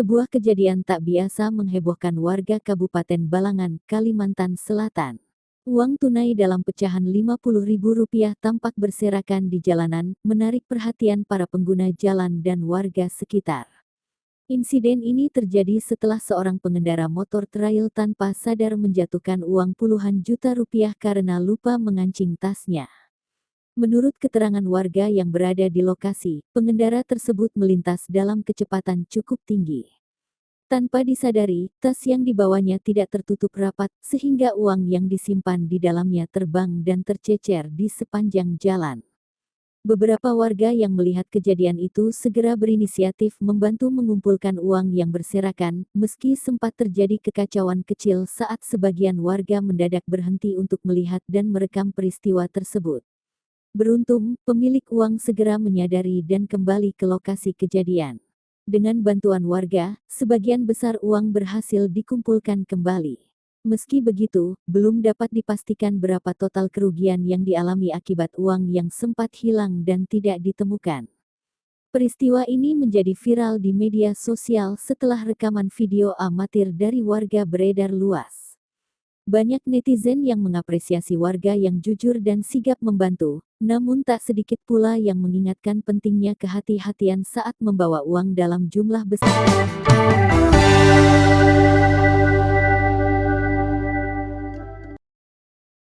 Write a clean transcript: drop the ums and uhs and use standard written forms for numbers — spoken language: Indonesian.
Sebuah kejadian tak biasa menghebohkan warga Kabupaten Balangan, Kalimantan Selatan. Uang tunai dalam pecahan Rp50.000 tampak berserakan di jalanan, menarik perhatian para pengguna jalan dan warga sekitar. Insiden ini terjadi setelah seorang pengendara motor trail tanpa sadar menjatuhkan uang puluhan juta rupiah karena lupa mengancing tasnya. Menurut keterangan warga yang berada di lokasi, pengendara tersebut melintas dalam kecepatan cukup tinggi. Tanpa disadari, tas yang dibawanya tidak tertutup rapat, sehingga uang yang disimpan di dalamnya terbang dan tercecer di sepanjang jalan. Beberapa warga yang melihat kejadian itu segera berinisiatif membantu mengumpulkan uang yang berserakan, meski sempat terjadi kekacauan kecil saat sebagian warga mendadak berhenti untuk melihat dan merekam peristiwa tersebut. Beruntung, pemilik uang segera menyadari dan kembali ke lokasi kejadian. Dengan bantuan warga, sebagian besar uang berhasil dikumpulkan kembali. Meski begitu, belum dapat dipastikan berapa total kerugian yang dialami akibat uang yang sempat hilang dan tidak ditemukan. Peristiwa ini menjadi viral di media sosial setelah rekaman video amatir dari warga beredar luas. Banyak netizen yang mengapresiasi warga yang jujur dan sigap membantu, namun tak sedikit pula yang mengingatkan pentingnya kehati-hatian saat membawa uang dalam jumlah besar.